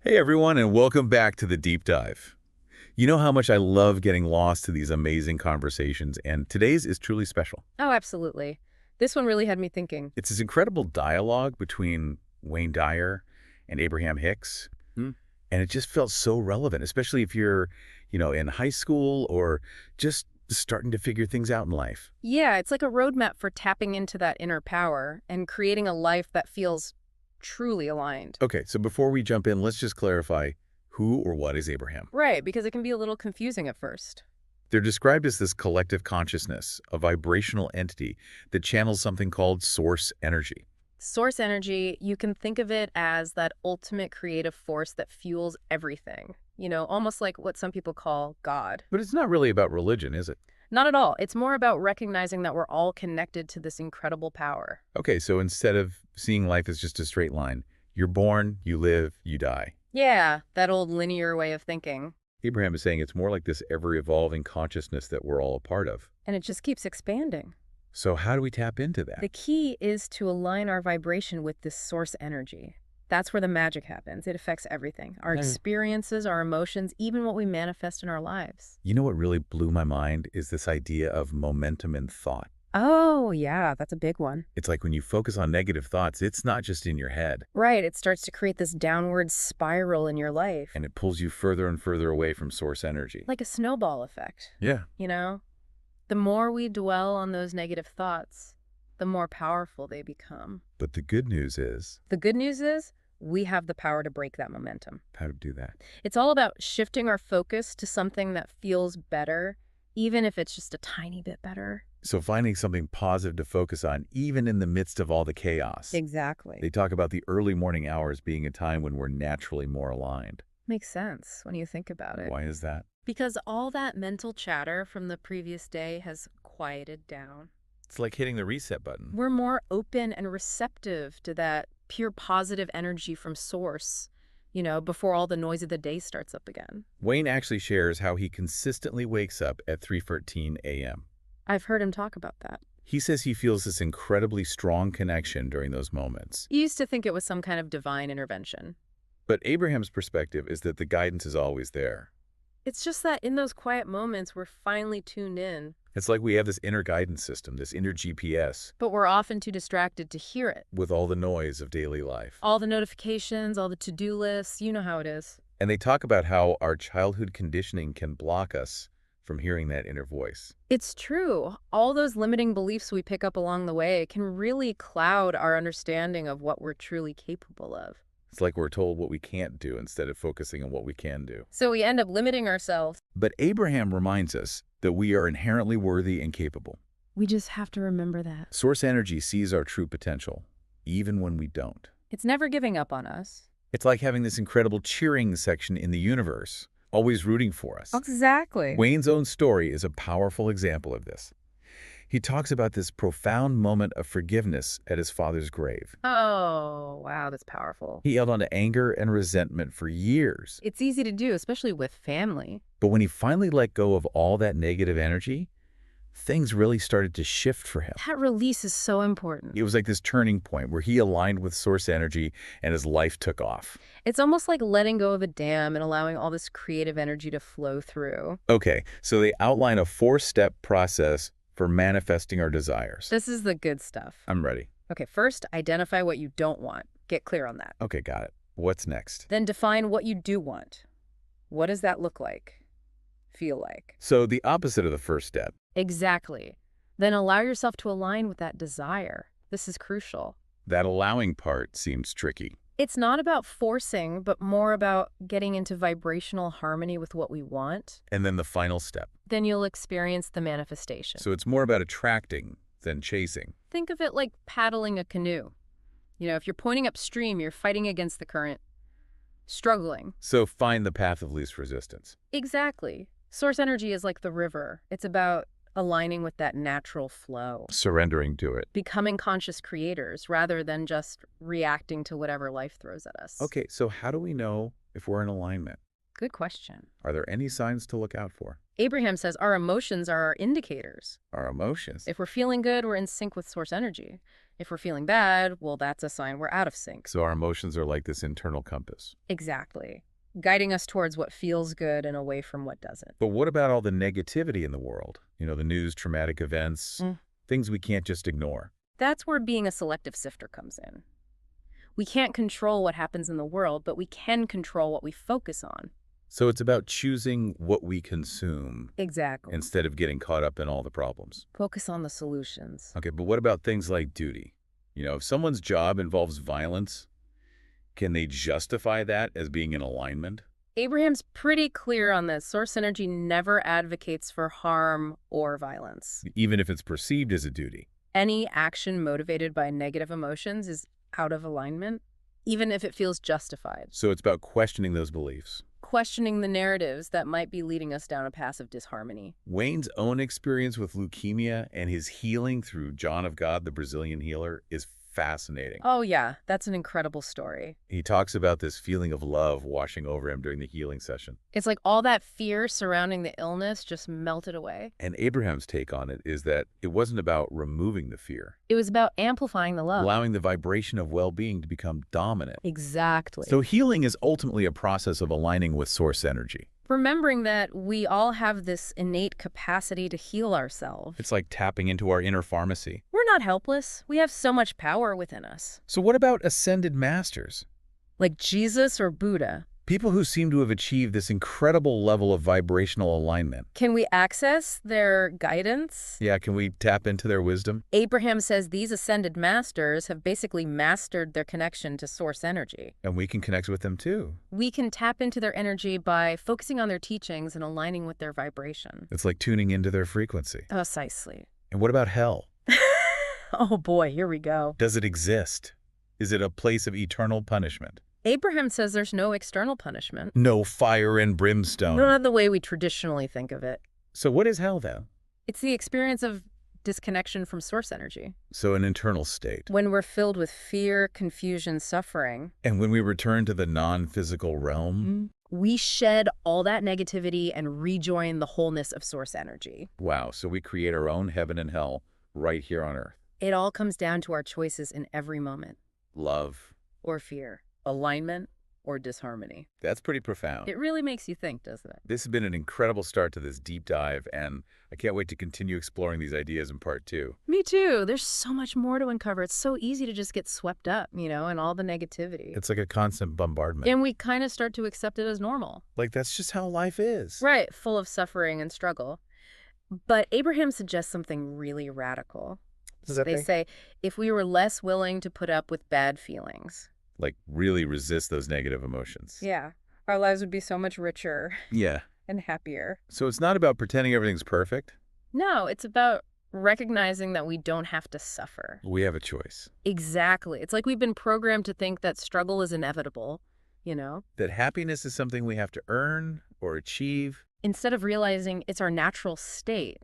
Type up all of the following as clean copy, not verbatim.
Hey everyone, and welcome back to the Deep Dive. You know how much I love getting lost to these amazing conversations, and today's is truly special. Oh, absolutely. This one really had me thinking. It's this incredible dialogue between Wayne Dyer and Abraham Hicks, Hmm. and it just felt so relevant, especially if you're, in high school or just starting to figure things out in life. Yeah, it's like a roadmap for tapping into that inner power and creating a life that feels truly aligned. Okay, so before we jump in, let's just clarify who or what is Abraham. Right, because it can be a little confusing at first. They're described as this collective consciousness, a vibrational entity that channels something called source energy. Source energy, you can think of it as that ultimate creative force that fuels everything. Almost like what some people call God. But it's not really about religion, is it? Not at all. It's more about recognizing that we're all connected to this incredible power. Okay, so instead of seeing life as just a straight line, you're born, you live, you die. Yeah, that old linear way of thinking. Abraham is saying it's more like this ever-evolving consciousness that we're all a part of. And it just keeps expanding. So how do we tap into that? The key is to align our vibration with this source energy. That's where the magic happens. It affects everything. Our experiences, our emotions, even what we manifest in our lives. You know what really blew my mind is this idea of momentum in thought. Oh, yeah, that's a big one. It's like when you focus on negative thoughts, it's not just in your head, Right, it starts to create this downward spiral in your life. and it pulls you further and further away from source energy. Like a snowball effect, Yeah. you know? The more we dwell on those negative thoughts, the more powerful they become. But the good news is, The good news is, we have the power to break that momentum. how to do that. It's all about shifting our focus to something that feels better, even if it's just a tiny bit better. So finding something positive to focus on, even in the midst of all the chaos. Exactly. They talk about the early morning hours being a time when we're naturally more aligned. Makes sense when you think about it. Why is that? Because all that mental chatter from the previous day has quieted down. It's like hitting the reset button. We're more open and receptive to that pure positive energy from source, before all the noise of the day starts up again. Wayne actually shares how he consistently wakes up at 3:13 a.m. I've heard him talk about that. He says he feels this incredibly strong connection during those moments. You used to think it was some kind of divine intervention. But Abraham's perspective is that the guidance is always there. It's just that in those quiet moments, we're finally tuned in, It's like we have this inner guidance system, this inner GPS, but we're often too distracted to hear it. with all the noise of daily life. All the notifications, all the to-do lists, you know how it is. And they talk about how our childhood conditioning can block us from hearing that inner voice. It's true. All those limiting beliefs we pick up along the way can really cloud our understanding of what we're truly capable of. It's like we're told what we can't do instead of focusing on what we can do. So we end up limiting ourselves. But Abraham reminds us that we are inherently worthy and capable. We just have to remember that. Source energy sees our true potential, even when we don't. It's never giving up on us. It's like having this incredible cheering section in the universe, always rooting for us. Exactly. Wayne's own story is a powerful example of this. He talks about this profound moment of forgiveness at his father's grave. Oh, wow, that's powerful. He held on to anger and resentment for years. It's easy to do, especially with family. But when he finally let go of all that negative energy, things really started to shift for him. That release is so important. It was like this turning point where he aligned with source energy and his life took off. It's almost like letting go of a dam and allowing all this creative energy to flow through. Okay, so they outline a 4-step process for manifesting our desires. This is the good stuff. I'm ready. Okay, first, identify what you don't want. Get clear on that. Okay, got it. What's next? Then define what you do want. What does that look like? Feel like? So the opposite of the first step. Exactly. Then allow yourself to align with that desire. This is crucial. That allowing part seems tricky. It's not about forcing, but more about getting into vibrational harmony with what we want. And then the final step. Then you'll experience the manifestation. So it's more about attracting than chasing. Think of it like paddling a canoe. If you're pointing upstream, you're fighting against the current, struggling. So find the path of least resistance. Exactly. Source energy is like the river. It's about aligning with that natural flow. Surrendering to it. Becoming conscious creators rather than just reacting to whatever life throws at us. Okay, so how do we know if we're in alignment? Good question. Are there any signs to look out for? Abraham says our emotions are our indicators. Our emotions. If we're feeling good, we're in sync with source energy. If we're feeling bad, well, that's a sign we're out of sync. So our emotions are like this internal compass. Exactly. Guiding us towards what feels good and away from what doesn't. But what about all the negativity in the world? The news, traumatic events, things we can't just ignore. That's where being a selective sifter comes in. We can't control what happens in the world, but we can control what we focus on. So it's about choosing what we consume. Exactly. Instead of getting caught up in all the problems. Focus on the solutions. Okay, but what about things like duty? If someone's job involves violence, can they justify that as being in alignment? Abraham's pretty clear on this. Source energy never advocates for harm or violence. Even if it's perceived as a duty. Any action motivated by negative emotions is out of alignment, even if it feels justified. So it's about questioning those beliefs. Questioning the narratives that might be leading us down a path of disharmony. Wayne's own experience with leukemia and his healing through John of God, the Brazilian healer, is fascinating. Oh yeah, that's an incredible story. He talks about this feeling of love washing over him during the healing session. It's like all that fear surrounding the illness just melted away. And Abraham's take on it is that it wasn't about removing the fear. It was about amplifying the love. Allowing the vibration of well-being to become dominant. Exactly. So healing is ultimately a process of aligning with source energy. Remembering that we all have this innate capacity to heal ourselves. It's like tapping into our inner pharmacy. We're not helpless. We have so much power within us. So what about ascended masters? Like Jesus or Buddha. People who seem to have achieved this incredible level of vibrational alignment. Can we access their guidance? Yeah, can we tap into their wisdom? Abraham says these ascended masters have basically mastered their connection to source energy. And we can connect with them too. We can tap into their energy by focusing on their teachings and aligning with their vibration. It's like tuning into their frequency. Precisely. And what about hell? Oh boy, here we go. Does it exist? Is it a place of eternal punishment? Abraham says there's no external punishment. No fire and brimstone. Not the way we traditionally think of it. So what is hell, though? It's the experience of disconnection from source energy. So an internal state. When we're filled with fear, confusion, suffering. And when we return to the non-physical realm? We shed all that negativity and rejoin the wholeness of source energy. Wow, so we create our own heaven and hell right here on Earth. It all comes down to our choices in every moment. Love. Or fear. Alignment or disharmony. That's pretty profound. It really makes you think, doesn't it? This has been an incredible start to this deep dive, and I can't wait to continue exploring these ideas in part 2. Me too. There's so much more to uncover. It's so easy to just get swept up, in all the negativity. It's like a constant bombardment. And we kind of start to accept it as normal. Like that's just how life is. Right, full of suffering and struggle. But Abraham suggests something really radical. They say, if we were less willing to put up with bad feelings. Like really resist those negative emotions. Yeah, our lives would be so much richer. Yeah. And happier. So it's not about pretending everything's perfect? No, it's about recognizing that we don't have to suffer. We have a choice. Exactly. It's like we've been programmed to think that struggle is inevitable, That happiness is something we have to earn or achieve. Instead of realizing it's our natural state,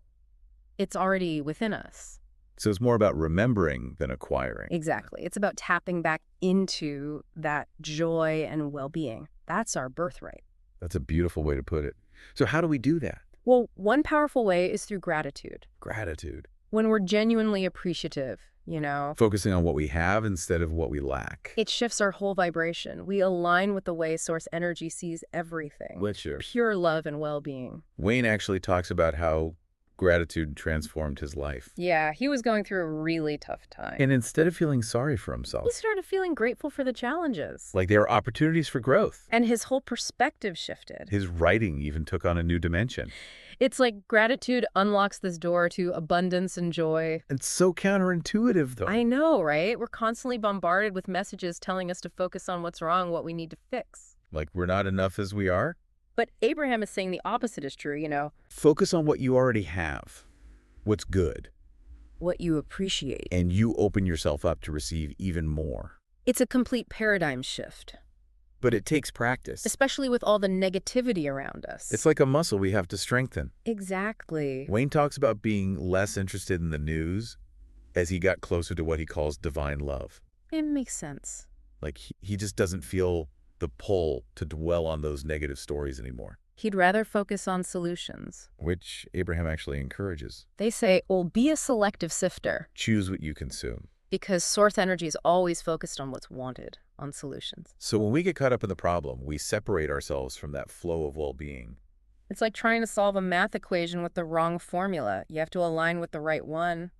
it's already within us. So it's more about remembering than acquiring. Exactly. It's about tapping back into that joy and well-being. That's our birthright. That's a beautiful way to put it. So how do we do that? Well, one powerful way is through gratitude. Gratitude. When we're genuinely appreciative, Focusing on what we have instead of what we lack. It shifts our whole vibration. We align with the way source energy sees everything. Pure love and well-being. Wayne actually talks about how gratitude transformed his life. Yeah, he was going through a really tough time. And instead of feeling sorry for himself, he started feeling grateful for the challenges. like there are opportunities for growth. And his whole perspective shifted. His writing even took on a new dimension. It's like gratitude unlocks this door to abundance and joy. It's so counterintuitive, though. I know, right? We're constantly bombarded with messages telling us to focus on what's wrong, what we need to fix. Like we're not enough as we are? But Abraham is saying the opposite is true, Focus on what you already have, what's good. What you appreciate. And you open yourself up to receive even more. It's a complete paradigm shift. But it takes practice. Especially with all the negativity around us. It's like a muscle we have to strengthen. Exactly. Wayne talks about being less interested in the news as he got closer to what he calls divine love. It makes sense. Like he just doesn't feel the pull to dwell on those negative stories anymore. He'd rather focus on solutions. Which Abraham actually encourages. They say, well, be a selective sifter. Choose what you consume. Because source energy is always focused on what's wanted, on solutions. So when we get caught up in the problem, we separate ourselves from that flow of well-being. It's like trying to solve a math equation with the wrong formula. You have to align with the right one,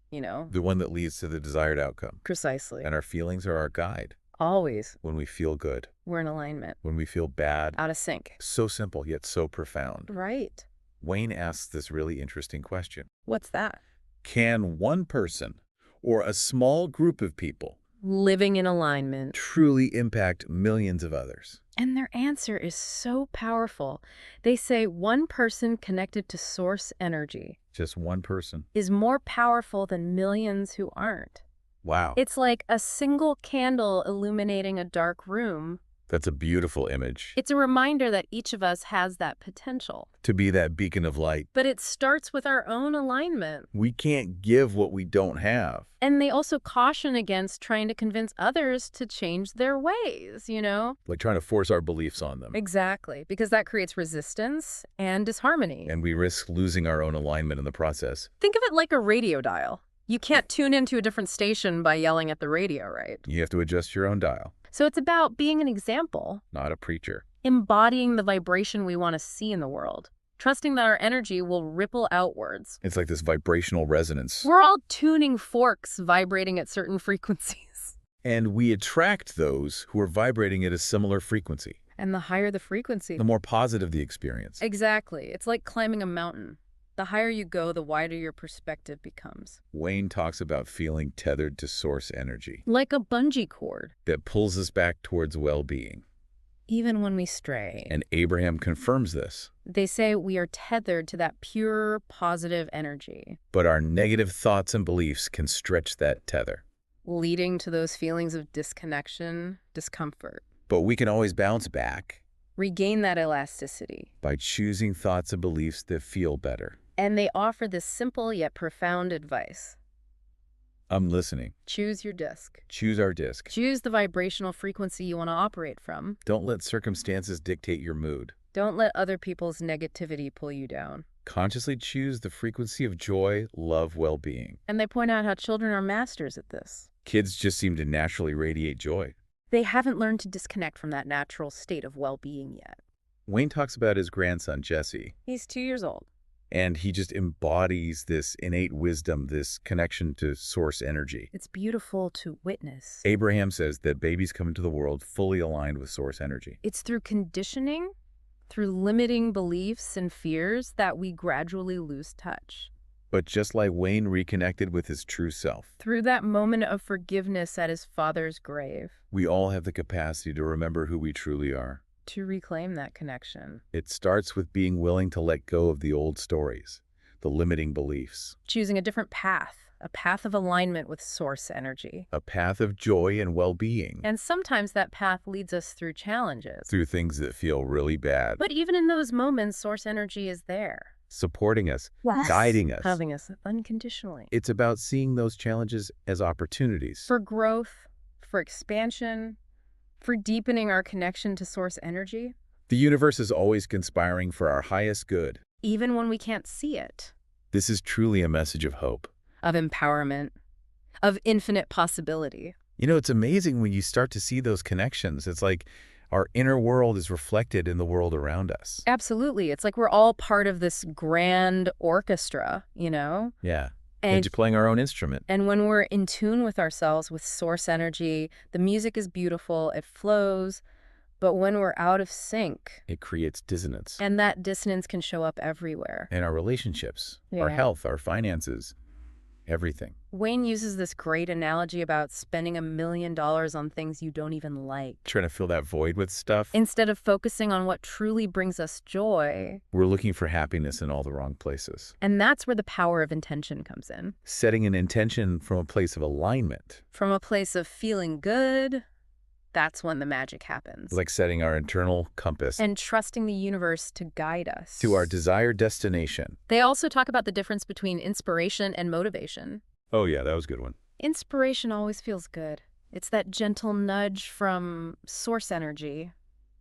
you know. The one that leads to the desired outcome. Precisely. And our feelings are our guide. Always. When we feel good. We're in alignment. When we feel bad. Out of sync. So simple, yet so profound. Right. Wayne asks this really interesting question. What's that? Can one person or a small group of people Living in alignment truly impact millions of others? And their answer is so powerful. They say one person connected to source energy Just one person. is more powerful than millions who aren't. Wow. It's like a single candle illuminating a dark room. That's a beautiful image. It's a reminder that each of us has that potential. To be that beacon of light. But it starts with our own alignment. We can't give what we don't have. And they also caution against trying to convince others to change their ways, you know? Like trying to force our beliefs on them. Exactly, because that creates resistance and disharmony. And we risk losing our own alignment in the process. Think of it like a radio dial. You can't tune into a different station by yelling at the radio, right? You have to adjust your own dial. So it's about being an example, Not a preacher. embodying the vibration we want to see in the world, trusting that our energy will ripple outwards. It's like this vibrational resonance. We're all tuning forks vibrating at certain frequencies. And we attract those who are vibrating at a similar frequency. And the higher the frequency, The more positive the experience. exactly. It's like climbing a mountain. The higher you go, the wider your perspective becomes. Wayne talks about feeling tethered to source energy Like a bungee cord, that pulls us back towards well-being. even when we stray. And Abraham confirms this. They say we are tethered to that pure, positive energy, But our negative thoughts and beliefs can stretch that tether. leading to those feelings of disconnection, discomfort. But we can always bounce back Regain that elasticity. by choosing thoughts and beliefs that feel better. And they offer this simple yet profound advice. I'm listening. Choose your disc. Choose our disc. Choose the vibrational frequency you want to operate from. Don't let circumstances dictate your mood. Don't let other people's negativity pull you down. Consciously choose the frequency of joy, love, well-being. And they point out how children are masters at this. Kids just seem to naturally radiate joy. They haven't learned to disconnect from that natural state of well-being yet. Wayne talks about his grandson, Jesse, He's 2 years old. and he just embodies this innate wisdom, this connection to source energy. It's beautiful to witness. Abraham says that babies come into the world fully aligned with source energy. It's through conditioning, through limiting beliefs and fears that we gradually lose touch. But just like Wayne reconnected with his true self, Through that moment of forgiveness at his father's grave, we all have the capacity to remember who we truly are. to reclaim that connection. It starts with being willing to let go of the old stories, the limiting beliefs, Choosing a different path, a path of alignment with source energy. a path of joy and well-being And sometimes that path leads us through challenges. through things that feel really bad, But even in those moments, source energy is there, supporting us, guiding us. having us unconditionally. It's about seeing those challenges as opportunities. For growth, for expansion, for deepening our connection to source energy, The universe is always conspiring for our highest good. even when we can't see it. This is truly a message of hope. Of empowerment, of infinite possibility. You know, it's amazing when you start to see those connections. It's like our inner world is reflected in the world around us. Absolutely. It's like we're all part of this grand orchestra, you know? Yeah. And And playing our own instrument. And when we're in tune with ourselves, with source energy, the music is beautiful, it flows. But when we're out of sync, It creates dissonance. and that dissonance can show up everywhere. In our relationships, our Yeah. health, our finances, everything. Wayne uses this great analogy about spending $1 million on things you don't even like. Trying to fill that void with stuff. Instead of focusing on what truly brings us joy. We're looking for happiness in all the wrong places. And that's where the power of intention comes in. Setting an intention from a place of alignment. From a place of feeling good, that's when the magic happens. Like setting our internal compass And trusting the universe to guide us. to our desired destination. They also talk about the difference between inspiration and motivation. Oh yeah, that was a good one. Inspiration always feels good. It's that gentle nudge from source energy,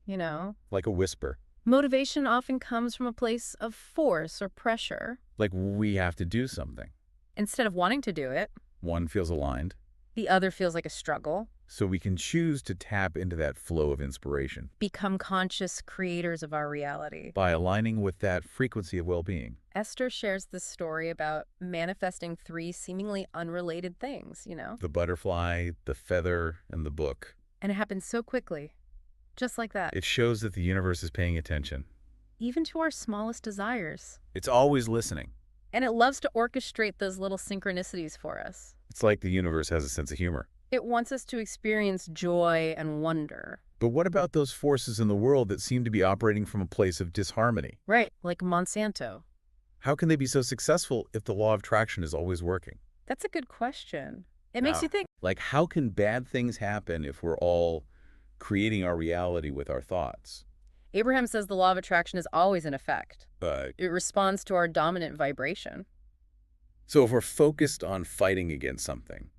you know? Like a whisper. Motivation often comes from a place of force or pressure. Like we have to do something. Instead of wanting to do it, One feels aligned. The other feels like a struggle. So we can choose to tap into that flow of inspiration Become conscious creators of our reality. by aligning with that frequency of well-being. Esther shares this story about manifesting three seemingly unrelated things, The butterfly, the feather, and the book. And it happens so quickly. Just like that. It shows that the universe is paying attention. Even to our smallest desires. It's always listening. And it loves to orchestrate those little synchronicities for us. It's like the universe has a sense of humor. It wants us to experience joy and wonder. But what about those forces in the world that seem to be operating from a place of disharmony? Right, like Monsanto. How can they be so successful if the law of attraction is always working? That's a good question. It makes you think. Like, how can bad things happen if we're all creating our reality with our thoughts? Abraham says the law of attraction is always in effect. But It responds to our dominant vibration. so if we're focused on fighting against something,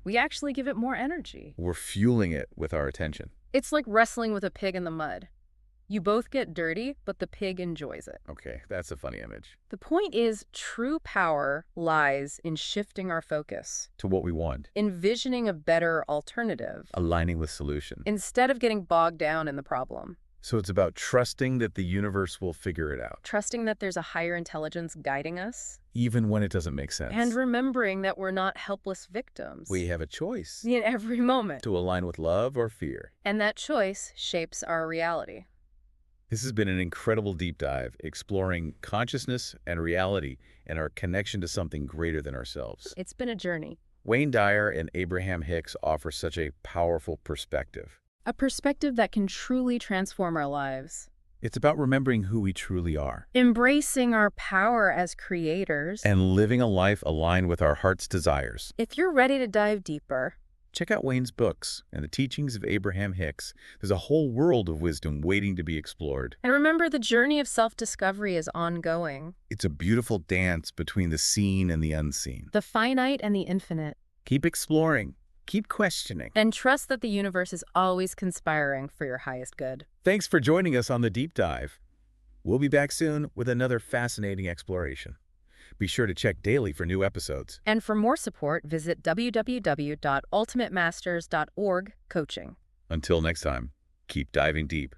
We actually give it more energy. we're fueling it with our attention. It's like wrestling with a pig in the mud. You both get dirty, but the pig enjoys it. Okay, that's a funny image. The point is, true power lies in shifting our focus, To what we want, envisioning a better alternative, aligning with solution. instead of getting bogged down in the problem. So it's about trusting that the universe will figure it out, Trusting that there's a higher intelligence guiding us, even when it doesn't make sense. and remembering that we're not helpless victims. We have a choice in every moment. to align with love or fear. And that choice shapes our reality. This has been an incredible deep dive exploring consciousness and reality and our connection to something greater than ourselves. It's been a journey. Wayne Dyer and Abraham Hicks offer such a powerful perspective. A perspective that can truly transform our lives. It's about remembering who we truly are Embracing our power as creators. and living a life aligned with our heart's desires. If you're ready to dive deeper, Check out Wayne's books and the teachings of Abraham Hicks. There's a whole world of wisdom waiting to be explored. and remember, the journey of self-discovery is ongoing. It's a beautiful dance between the seen and the unseen. The finite and the infinite. Keep exploring. Keep questioning. And trust that the universe is always conspiring for your highest good. Thanks for joining us on the Deep Dive. We'll be back soon with another fascinating exploration. Be sure to check daily for new episodes. And for more support, visit www.ultimatemasters.org coaching. Until next time, keep diving deep.